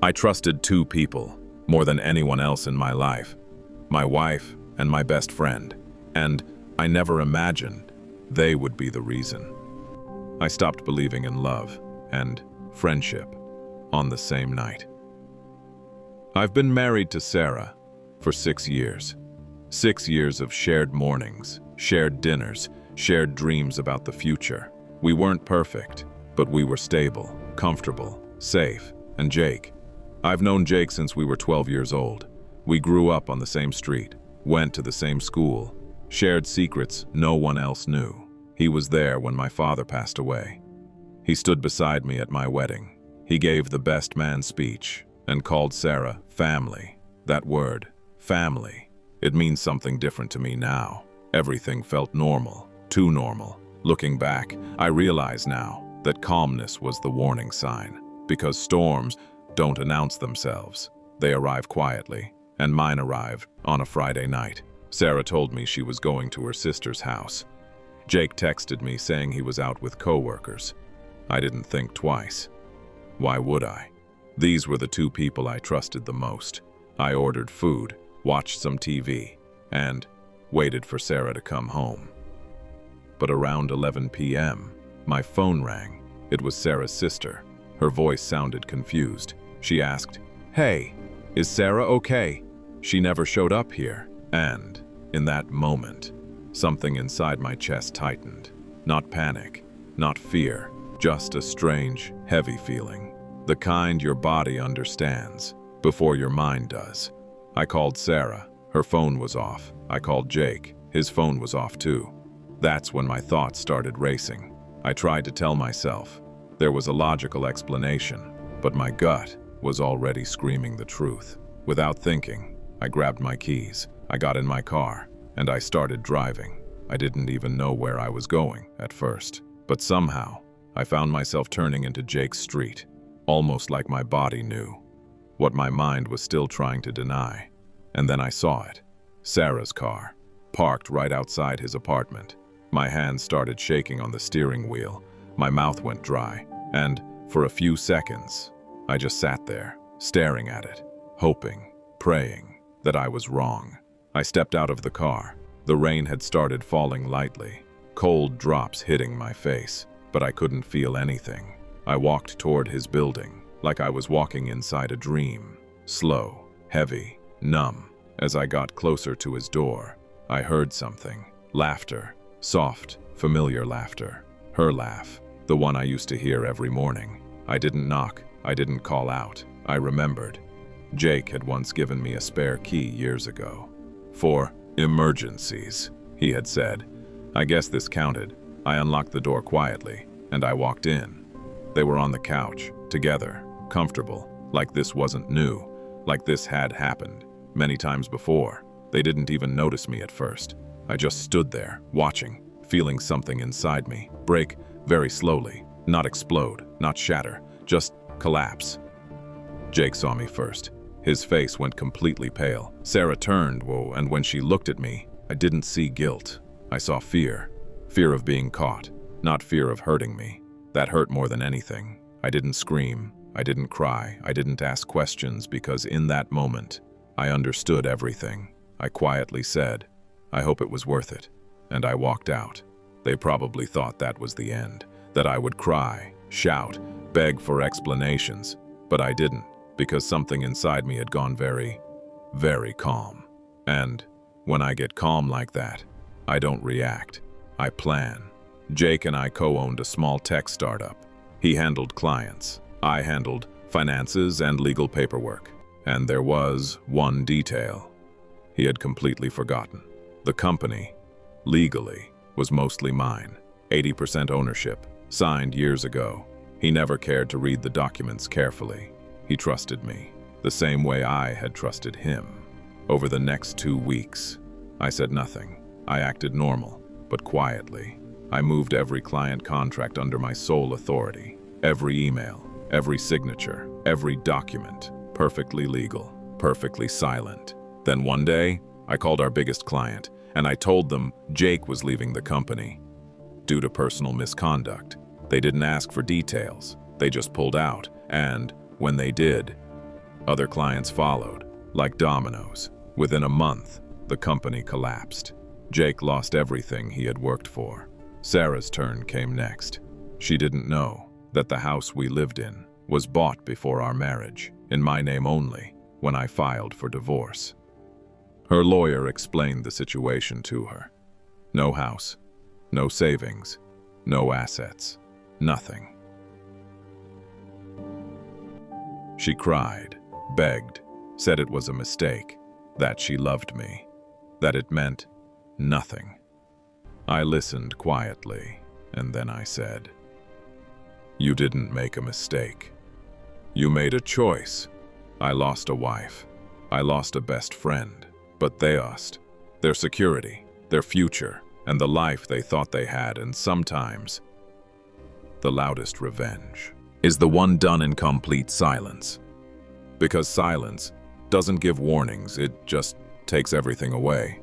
I trusted two people more than anyone else in my life, my wife and my best friend, and I never imagined they would be the reason. I stopped believing in love and friendship on the same night. I've been married to Sarah for 6 years. 6 years of shared mornings, shared dinners, shared dreams about the future. We weren't perfect, but we were stable, comfortable, safe. And Jake. I've known Jake since we were 12 years old. We grew up on the same street, went to the same school, shared secrets no one else knew. He was there when my father passed away. He stood beside me at my wedding. He gave the best man speech and called Sarah family. That word, family, it means something different to me now. Everything felt normal, too normal. Looking back, I realize now that calmness was the warning sign, because storms don't announce themselves. They arrive quietly, and mine arrived on a Friday night. Sarah told me she was going to her sister's house. Jake texted me saying he was out with coworkers. I didn't think twice. Why would I? These were the two people I trusted the most. I ordered food, watched some TV, and waited for Sarah to come home. But around 11 p.m., my phone rang. It was Sarah's sister. Her voice sounded confused. She asked, "Hey, is Sarah okay? She never showed up here." And in that moment, something inside my chest tightened. Not panic, not fear, just a strange, heavy feeling. The kind your body understands before your mind does. I called Sarah. Her phone was off. I called Jake. His phone was off too. That's when my thoughts started racing. I tried to tell myself there was a logical explanation, but my gut was already screaming the truth. Without thinking, I grabbed my keys. I got in my car, and I started driving. I didn't even know where I was going at first, but somehow I found myself turning into Jake's street, almost like my body knew what my mind was still trying to deny. And then I saw it. Sarah's car, parked right outside his apartment. My hands started shaking on the steering wheel. My mouth went dry, and for a few seconds, I just sat there, staring at it, hoping, praying that I was wrong. I stepped out of the car. The rain had started falling lightly, cold drops hitting my face, but I couldn't feel anything. I walked toward his building, like I was walking inside a dream, slow, heavy, numb. As I got closer to his door, I heard something. Laughter. Soft, familiar laughter. Her laugh. The one I used to hear every morning. I didn't knock. I didn't call out. I remembered. Jake had once given me a spare key years ago. For emergencies, he had said. I guess this counted. I unlocked the door quietly, and I walked in. They were on the couch, together, comfortable, like this wasn't new, like this had happened many times before. They didn't even notice me at first. I just stood there, watching, feeling something inside me break very slowly, not explode, not shatter, just collapse. Jake saw me first. His face went completely pale. Sarah turned, and when she looked at me, I didn't see guilt. I saw fear. Fear of being caught, not fear of hurting me. That hurt more than anything. I didn't scream. I didn't cry. I didn't ask questions, because in that moment, I understood everything. I quietly said, "I hope it was worth it," and I walked out. They probably thought that was the end, that I would cry, shout, beg for explanations, but I didn't, because something inside me had gone very, very calm. And when I get calm like that, I don't react. I plan. Jake and I co-owned a small tech startup. He handled clients. I handled finances and legal paperwork. And there was one detail he had completely forgotten. The company, legally, was mostly mine. 80% ownership, signed years ago. He never cared to read the documents carefully. He trusted me, the same way I had trusted him. Over the next 2 weeks, I said nothing. I acted normal, but quietly. I moved every client contract under my sole authority. Every email, every signature, every document, perfectly legal, perfectly silent. Then one day, I called our biggest client, and I told them Jake was leaving the company due to personal misconduct. They didn't ask for details. They just pulled out, and when they did, Other clients followed, like dominoes. Within a month, the company collapsed. Jake lost everything he had worked for. Sarah's turn came next. She didn't know that the house we lived in was bought before our marriage, in my name only, when I filed for divorce. Her lawyer explained the situation to her. No house, no savings, no assets, nothing. She cried, begged, said it was a mistake, that she loved me, that it meant nothing. I listened quietly, and then I said, "You didn't make a mistake. You made a choice. I lost a wife. I lost a best friend, but they lost their security, their future, and the life they thought they had, and sometimes the loudest revenge is the one done in complete silence. Because silence doesn't give warnings, it just takes everything away.